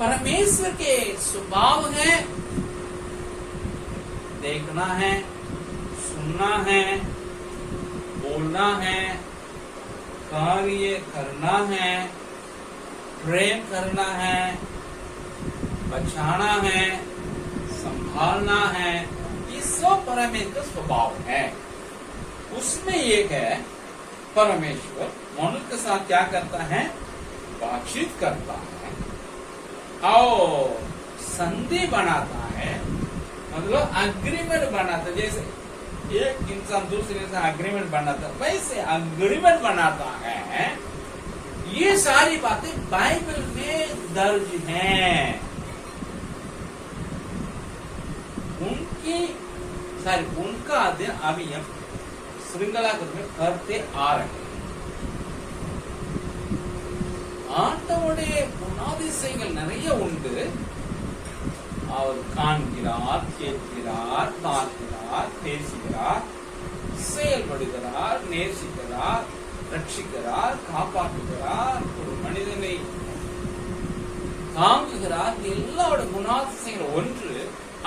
परमेश्वर के स्वभाव है, देखना है, सुनना है, बोलना है, कार्य करना है, प्रेम करना है, बचाना है, संभालना है। ये सब परमेश्वर का स्वभाव है। उसमें एक है परमेश्वर मनुष्य के साथ क्या करता है, बातचीत करता है और संधि बनाता है, मतलब अग्रीमेंट बनाता है। जैसे एक इंसान दूसरे के साथ अग्रीमेंट बनाता है, वैसे अग्रीमेंट बनाता है। ये सारी बातें बाइबल में दर्ज हैं। उनका अध्ययन अभी हम श्रृंखला में करते आ रहे हैं। ஆண்டவருடைய குணாதிசயங்கள் நிறைய உண்டு. அவர் காண்கிறார், கேட்கிறார், பார்க்கிறார், பேசுகிறார், செயல்படுகிறார், நேசிக்கிறார், ரட்சிக்கிறார், காப்பாற்றுகிறார், ஒரு மனிதனை தாங்குகிறார். எல்லாரோட குணாதிசயங்கள் ஒன்று.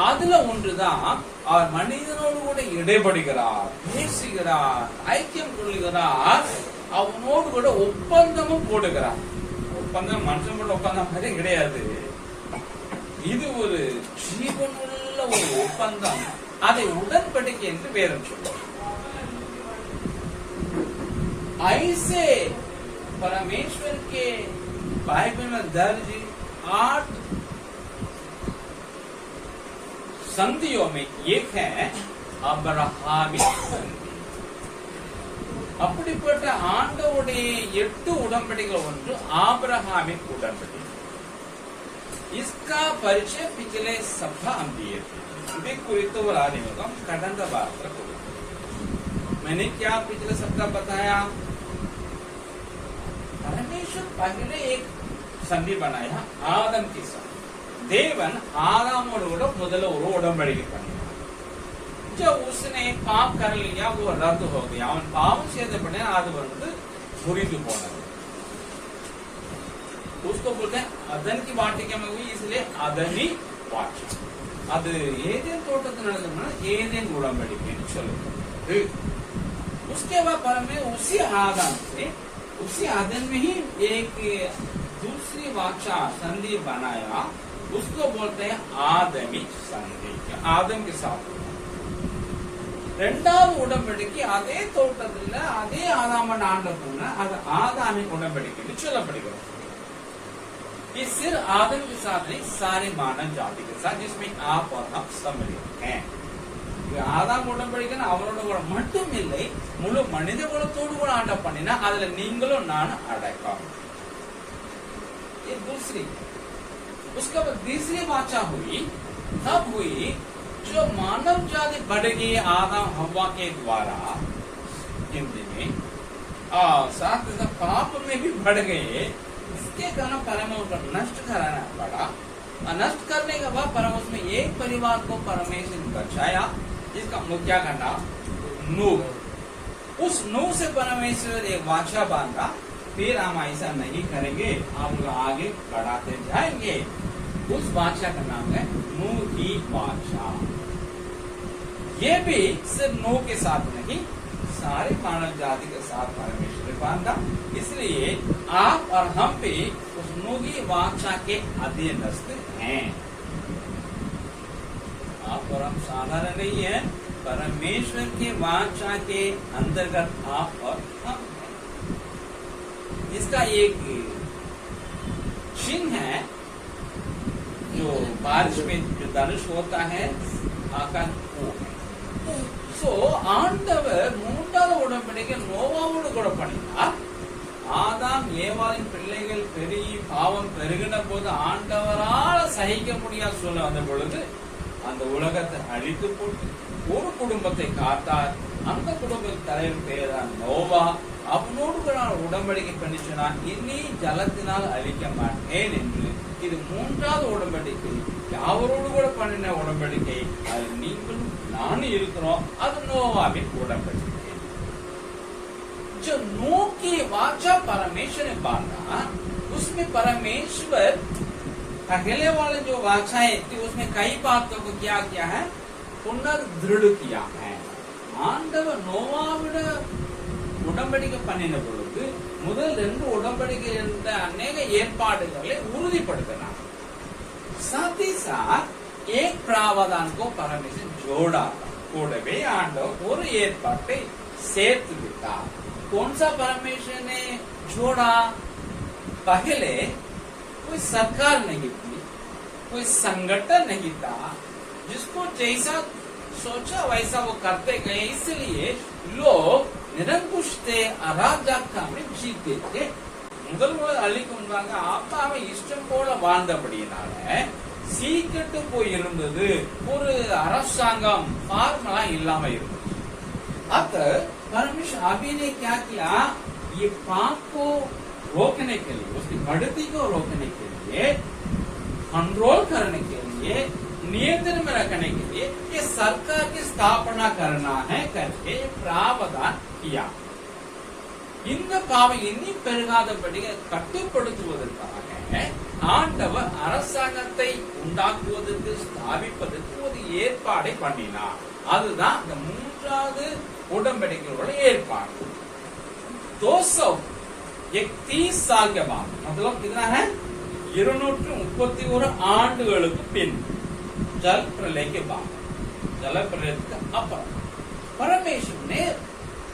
அதுல ஒன்றுதான் அவர் மனிதனோடு கூட இடைபடுகிறார், பேசுகிறார், ஐக்கியம் கொள்ளுகிறார், அவனோடு கூட ஒப்பந்தமும் போடுகிறார். ஒப்பந்தம் மனுஷன் கூட ஒப்பந்தம் மாதிரி கிடையாது. இது ஒரு ஜீவனுள்ள ஒரு ஒப்பந்தம். அதை உடன்படிக்கை என்று வேதம் சொல்லும். ऐसे परमेश्वर के बाइबल में दर्ज 8 संधियों में एक है अब्राहमिक संधि. அப்படிப்பட்ட ஆண்டவருடைய 8 உடன்படிக்கைகள் ஒன்று ஆபிரகாமின் உடன்படிக்கை. इसका परिचय पिछले सप्ताह हम दिए थे. इसे குறித்து ஒரு அறிமுகம் கடந்த வாரத்தில் கொடுத்தேன். मैंने क्या पिछले सप्ताह बताया? परमेश्वर पहले एक संधि बनाया आदम के साथ. देवन आदमोடு கூட முதல்ல ஒரு உடன்படிக்கை பண்ணினார். जब उसने पाप कर लिया वो रद्द हो गया. அவன் பாவம் செய்தபடியே அது வந்து முறிந்து போனது. उसको बोलते हैं अदन की वाटिका में हुई, इसलिए अदनी वाटिका. அது ஏதேன் தோட்டத்தில் நடந்ததுன்னா ஏதேன் உடன்படிக்கை சொல்லுது. उसके बाद परमेश्वर उसी आदम से उसी आदम में ही एक दूसरी वाचा संधि बनाया. उसको बोलते हैं आदमी संधि. आदम के साथ இரண்டாவது உடன்படிக்கை அதே தோட்டத்தில் அதே ஆதாமன் ஆண்டவன் அது ஆதாமின் உடன்படிக்கை சொல்லப்படுகிறது. ये सिर्फ आदम के साथ नहीं, सारे मानव जाति के साथ, जिसमें आप और हम सम्मिलित हैं. ஆதாம் உடன்படிக்கை அவரோட கூட மட்டும் இல்லை, முழு மனித குலத்தோடு கூட ஆண்ட பண்ணினா அதுல நீங்களும் நானும் அடக்கம். ये दूसरी. उसके बाद तीसरी वाचा हुई तब हुई जो मानव जाति बढ़ गई आदम हवा के द्वारा. हिंदी में साथ पाप में भी बढ़ गए. इसके कारण परमेश्वर को नष्ट कराना पड़ा. नष्ट करने के बाद परमेश्वर में एक परिवार को परमेश्वर ने बचाया, जिसका मुखिया का नाम नूह. उस नूह से परमेश्वर एक वाचा बांधा. फिर हम ऐसा नहीं करेंगे, आप लोग आगे बढ़ाते जाएंगे. उस वाचा का नाम है नूह की वाचा. ये भी सिर्फ नूह के साथ नहीं, सारे मानव जाति के साथ परमेश्वर ने बांधा. इसलिए आप और हम भी उस नूह की वाचा के अधीनस्थ हैं. आप और हम साधारण नहीं है, परमेश्वर के वाचा के अंतर्गत आप और हम हैं. इसका एक चिन्ह है जो बारिश में जो धनुष होता है आकार वो है. सो ஆண்டவர் மூன்றாவது உடன்படிக்கை நோவாவோடு கூட பண்ணினார். ஆதாம் ஏவாளின் பிள்ளைகள் பெருகி பாவம் பெருகின போது ஆண்டவரால் சகிக்க முடியாத சூழ்நிலை வந்த பொழுது அந்த உலகத்தை அழித்து போட்டு ஒரு குடும்பத்தை காத்தார். அந்த குடும்பத்தின் தலைவர் பேர்தான் நோவா. அவனோடு கூட உடன்படிக்கை பண்ணி சொன்னான், இனி ஜலத்தினால் அழிக்க மாட்டேன் என்று. இது மூன்றாவது உடன்படிக்கை. அவரோடு கூட பண்ணின உடன்படிக்கை. அது நீங்களும் நானும் இருக்கிறோம். அது நோவாவின் உடன்படிக்கை. जो नूह की वाचा परमेश्वर ने बांधा, उसमें परमेश्वर पहले वाले जो भाषाएं थी उसमें कई बातों को क्या किया है, पुनर्दृढ़ किया है. ஆண்டவர் நோவாவிட உடன்படிக்கை பண்ணின பொழுது முதல் 2 உடன்படிக்கை இருந்த अनेक ஏற்பாடுகளை உறுதிப்படுத்தினார். साथ ही साथ एक प्रावधान को परमेश्वर जोड़ा. கூடவே ஆண்டவர் ஒரு ஏற்பாட்டை சேர்த்து விட்டார். कौन सा परमेश्वर ने जोड़ा? पहले कोई सरकार नहीं थी, कोई संगठन नहीं था, जिसको जैसा सोचा वैसा वो करते गए. इसलिए लोग निरंकुश थे, अराजकता में जीते थे. முதல் அழிக்கு முன்பாக அப்பாவை இஷ்டம் போல வாழ்ந்தபடியினால சீக்கிரட்டு போய் இருந்தது. ஒரு அரசாங்கம் ஃபார்முலா இல்லாம இருந்தது. अब परमेश्वर अभी ने क्या किया, ये पाप को रोकने के लिए, उसकी बढ़ती को रोकने के लिए, कंट्रोल करने के लिए, नियंत्रण में रखने के लिए ये सरकार की स्थापना करना है करके प्रावधान किया. இந்த பாவம் இனி பெருகாதபடி கட்டுப்படுத்துவதற்காக ஆண்டவர் அரசாங்கத்தை உண்டாக்குவதற்கு ஸ்தாபிப்பதற்கு ஒரு ஏற்பாடை பண்ணினார். அதுதான் இந்த 3வது உடன்படிக்கையோட ஏற்பாடு. 231 साल के बाद, मतलब कितना है, 231 ஆண்டுகளுக்கு பின், जल प्रलय के बाद, जल प्रलय का अपर परमेश्वर ने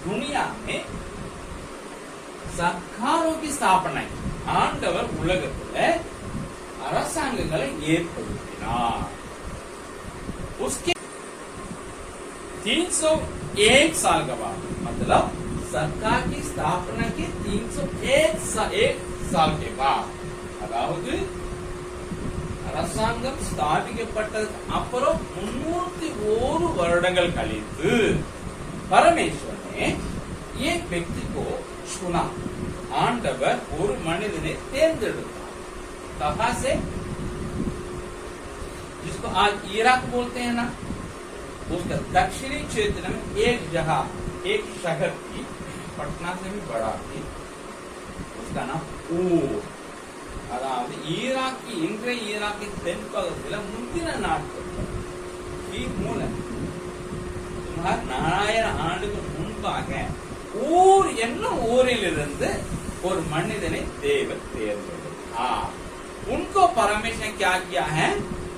दुनिया में सरकारों की स्थापना की. ஆண்டவர் உலகத்துல அரசாங்கங்களை ஏற்படுத்தினார். उसके 301 साल के बाद, मतलब सरकार की स्थापना के 301 साल के बाद, அதாவது அரசாங்கம் ஸ்தாபிக்கப்பட்டதுக்கு அப்புறம் 301 வருடங்கள் கழித்து परमेश्वर ने एक व्यक्ति को चुना. आंडवर ஒரு மனிதனை தேர்ந்தெடுத்தார். कहां से? जिसको आज इराक बोलते हैं ना, उसका दक्षिणी क्षेत्र में एक जगह, एक शहर थी, पटना से भी बड़ा थी, उसका नाम ஊர். அதாவது ஈராக்கி, இன்றைய ஈராக்கி தென்பகுதியில் முந்தின நாட்கள் மூலம் 4000 ஆண்டுகள் முன்பாக ஊர் என்னும் ஊரில் இருந்து ஒரு மனிதனை தேவன் தேர்ந்தெடுத்தார். उनको परमेश्वर क्या किया है,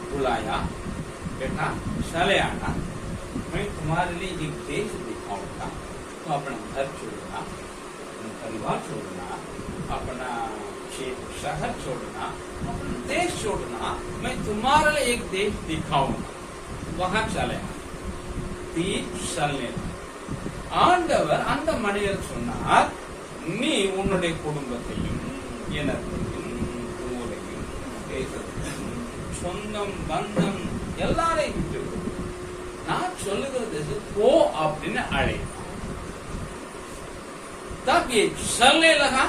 बुलाया, बेटा चले आना, मैं तुम्हारे लिए एक देश दिखाऊंगा. तो अपना घर छोड़ना, अपना परिवार छोड़ना, अपना शहर छोड़ना, अपना देश छोड़ना, मैं तुम्हारे लिए एक देश दिखाऊंगा, वहां चले आना. चलने ஆண்டவர் அந்த மனிதர் சொன்னார், நீ உன்னுடைய குடும்பத்தையும் இனத்தையும் ஊரையும் தேசத்தையும் சொந்தம் பந்தம் எல்லாரையும் விட்டு நான் சொல்லுகிறது போ அப்படின்னு அழைத்தான். तब ये चलने लगा.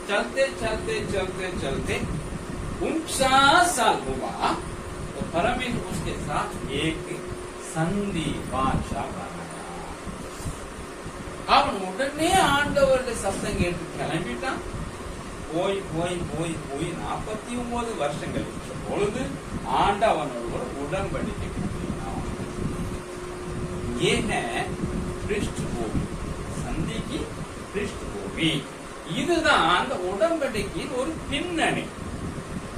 चलते चलते चलते चलते 49 साल हुआ तो परमेश्वर उसके साथ एक संधि भाषा बनाया. அவன் உடனே ஆண்டவருடைய சத்தம் கேட்டு கிளம்பிட்டான். போய் போய் போய் போய் 49 வருஷங்கள் பொழுது ஆண்டவனோடு ஒரு உடன்படிக்கை பண்ணினான். ये है पृष्ठभूमि, संधि की पृष्ठभूमि. இதுதான் அந்த உடன்படிக்கையின் ஒரு பின்னணி.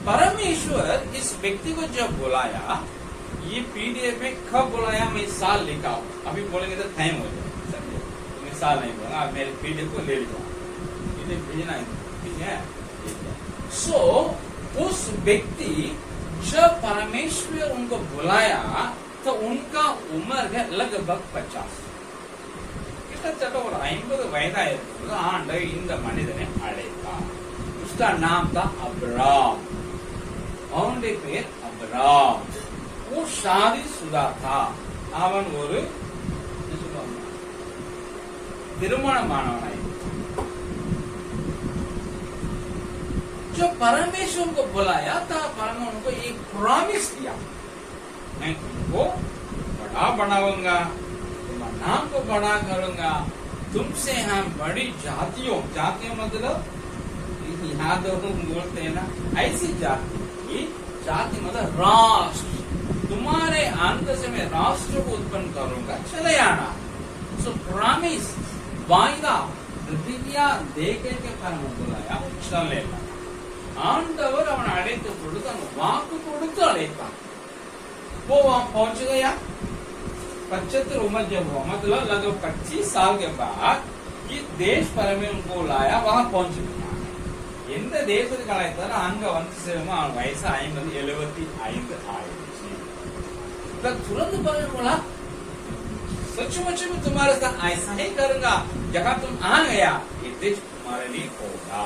परमेश्वर इस व्यक्ति को जब बुलाया, ये पीडीएफ में कब बुलाया मैं साल लिखा हूं, अभी बोलेंगे तो टाइम हो जाए, साल नहीं बोला, आप मेरे पीडीएफ को ले लीजिए, पीडीएफ भेजना है, ठीक है. सो उस व्यक्ति जब परमेश्वर उनको बुलाया तो उनका उम्र है लगभग 50. கிட்டத்தட்ட ஒரு 50 வயதாயிருக்கும் ஆண்டு இந்த மனிதனை அழைத்தார். उसका नाम था अब्राम. அவனுடைய பேர் அப்ராம். वो शादीशुदा था. அவன் ஒரு திருமணமானவனாய். जो परमेश्वर को बुलाया था, परमेश्वर उनको एक प्रॉमिस दिया, मैं तुमको बड़ा बनाऊंगा, तुम्हारा नाम को बड़ा करूंगा, तुमसे हम बड़ी जातियों मतलब यादव बोलते हैं ना, ऐसी जाति की जाति मतलब राष्ट्र, तुम्हारे अंत से मैं राष्ट्र को उत्पन्न करूंगा, चले आना। सो प्रॉमिस, वायदा, प्रतिज्ञा देकर के परम बुलाया, चले आना। ஆண்டவர் அவன் அழைத்த பொழுது அவன் வாக்கு கொடுத்து அழைத்தான். वो वहां पहुंच गया। 75 उम्र जब हुआ, मतलब लगभग 25 साल के बाद इस देश पर में उनको लाया, वहां पहुंच गया। எந்த தேசத்துக்கு அழைத்தாரோ அங்க வந்து சேருமா அவன் வயசு 50-75 ஆயிடுச்சு. तुरंत बोला सचमुच में तुम्हारे साथ ऐसा ही करूंगा, जहाँ तुम आ गया ये देश तुम्हारे लिए होगा.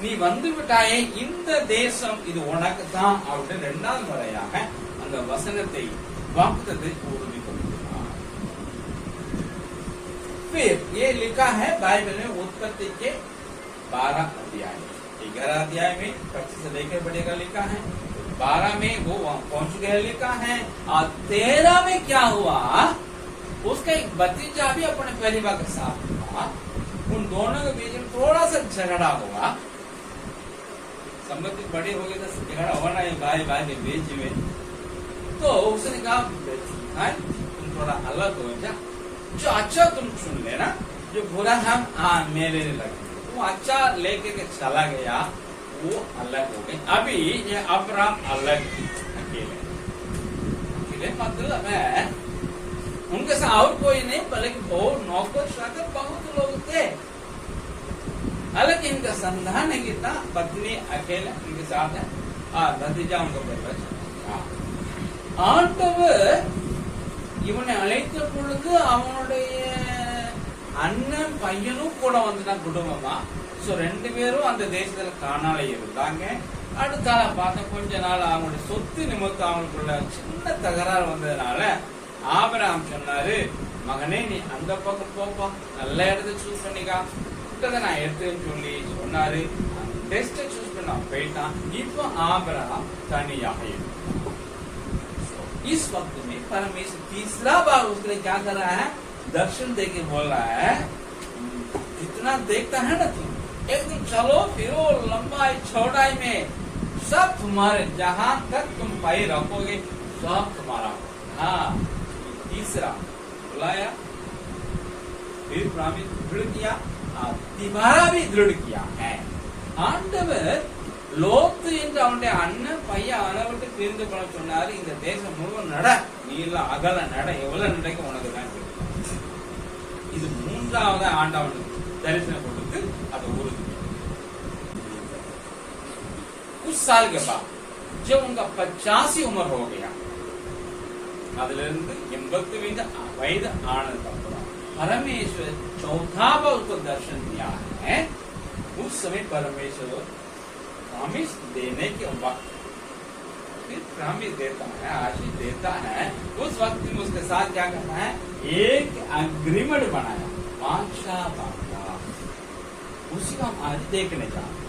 நீ வந்து விட்டாயே இந்த தேசம் இது உனக்கு தான் அப்படின்னு 2வது முறையாக அந்த வசனத்தை வாக்குத்தத்தை உறுதி கொடுக்கிறார். फिर ये लिखा है बाइबल में उत्पत्ति के 12 अध्याय, 11 अध्याय में 25 से लेकर बढ़ेगा लिखा है, 12 में वो वहां पहुंच गया लिखा है, और 13 में क्या हुआ, उसका एक भतीजा भी अपने परिवार के साथ था। उन दोनों के बीच में थोड़ा सा झगड़ा हुआ, संबंध बड़ी हो गई तो झगड़ा होना है भाई भाई के बीच में। तो उसने कहा तुम थोड़ा अलग हो जा, जो अच्छा तुम चुन लेना, जो बुरा हम मेरे लिए लगे। वो अच्छा लेके के चला गया, वो अलग हो गए। अभी ये अब्राम अलग अकेले मतलब है, उनके साथ और कोई नहीं, बल्कि बहुत नौकर चाकर बहुत लोग थे। हालांकि इनका संधान नहीं कितना, पत्नी अकेले इनके साथ है, भतीजा उनका परिवार। ஆண்டவர் இவனை அழைத்த பொழுது அவனுடைய அண்ணன் பையனும் கூட வந்துட்டான் குடும்பமா. சோ 2 பேரும் அந்த தேசத்துல காணால இருந்தாங்க. அடுத்தால பார்த்த கொஞ்ச நாள் அவங்களுடைய சொத்து நிமித்தம் அவங்களுக்குள்ள சின்ன தகராறு வந்ததுனால ஆபிரகாம் சொன்னாரு, மகனே நீ அந்த பக்கம் போப்பா, நல்ல இடத்தை சூஸ் பண்ணிக்கா, நான் எடுத்துன்னு சொல்லி சொன்னாரு. பெஸ்ட் சூஸ் பண்ண போயிட்டான். இப்போ ஆபிரகாம் தனியாக இருந்தான். इस वक्त में परमेश्वर तीसरा बार उसके लिए क्या कर रहा है, दर्शन देके बोल रहा है, जितना देखता है ना तुम, एक दिन चलो फिरो लंबाई चौड़ाई में सब तुम्हारे, जहां तक तुम पैर रखोगे सब तुम्हारा। हाँ, तीसरा बुलाया, फिर प्रॉमिस दृढ़ किया, तिबारा भी दृढ़ किया है. ஆண்டவர் லோத்து என்று அவனுடைய அண்ணன் பையன் அளவிட்டு பிரிந்து கொள்ள சொன்னாரு. இந்த தேசம் முழுவதும் நட, நீ இல்ல அகல நட, எவ்வளவு நடக்க உனக்கு தான். இது 3வது ஆண்டவனுக்கு தரிசனம் கொடுத்து அதை உறுதி. कुछ साल के बाद जब उनका 85 उम्र हो गया, அதிலிருந்து 80 वयது ஆனதுக்கு அப்புறம் परमेश्वर चौथा बार उसको दर्शन दिया है. उस समय परमेश्वर प्रॉमिस देने के वक्त फिर प्रॉमिस देता है, आशीष देता है. उस वक्त में उसके साथ क्या करना है, एक अग्रीमेंट बनाया, वाचा बांधा. उसी को हम आज देखने जा रहे हैं.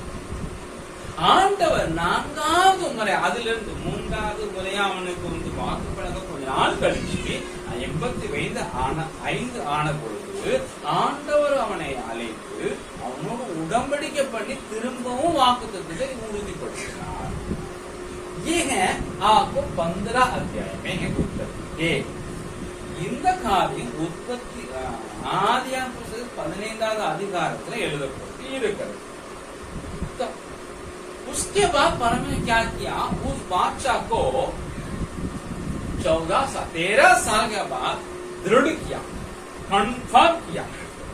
ஆண்டவர் 4வது முறை, அதிலிருந்து 3வது முறையா அவனுக்கு வந்து வாக்கு பழக கொஞ்ச நாள் கழிச்சு 85 ஆன பொழுது ஆண்டவர் அவனை அழைத்து அவனோடு உடன்படிக்கை பண்ணி திரும்பவும் வாக்குத்தத்தத்தை உறுதிப்படுத்தினார். ये है आपको 15 अध्याय में है उत्पत्ति. இந்த காரியம் உற்பத்தி ஆதியாகம புத்தகம் 15வது அதிகாரத்துல எழுதப்பட்டு இருக்கிறது. उसके बाद परमेश्वर क्या किया, उस बादशाह को 13 साल के बाद दृढ़ किया, कन्फर्म किया.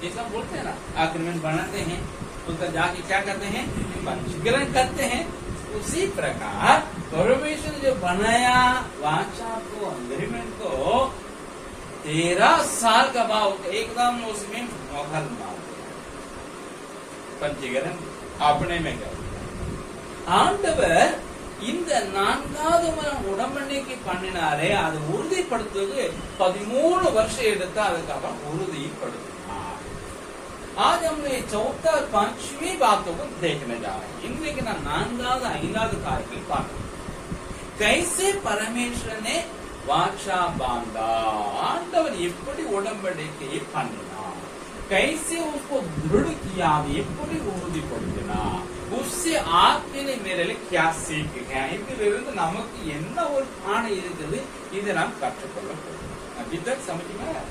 जैसा बोलते हैं ना, एग्रीमेंट बनाते हैं, उसका जाके क्या करते हैं, पंजीकरण करते हैं. उसी प्रकार परमेश्वर ने जो बनाया वाचा को, एग्रीमेंट को 13 साल का बाद एकदम उसमें मोहर मार दिया, पंजीकरण अपने में कर. ஆண்டவர் இந்த 4வது முறை உடன்படிக்கை பண்ணினாரே, அதை உறுதிப்படுத்துவது 13 வருஷம் எடுத்து அதுக்கப்புறம் உறுதிப்படுத்தினார். आज हम ये चौथा और 5वीं बातों को देखने जा रहे हैं. इनमें ना 4வது 5வது காரியங்கள் பார்க்கணும். कैसे परमेश्वर ने वाचा बांधा, ஆண்டவர் எப்படி உடன்படிக்கையை பண்ணினார், कैसे उसको दृढ़ किया, எப்படி உறுதிப்படுத்தினார், उससे आपने मेरे लिए क्या सीख है इதிலிருந்து நமக்கு என்ன ஒரு பாடம் இருக்குது இதை நாம் கற்றுக்கொள்ள போகிறோம். अभी तक समझ में आया?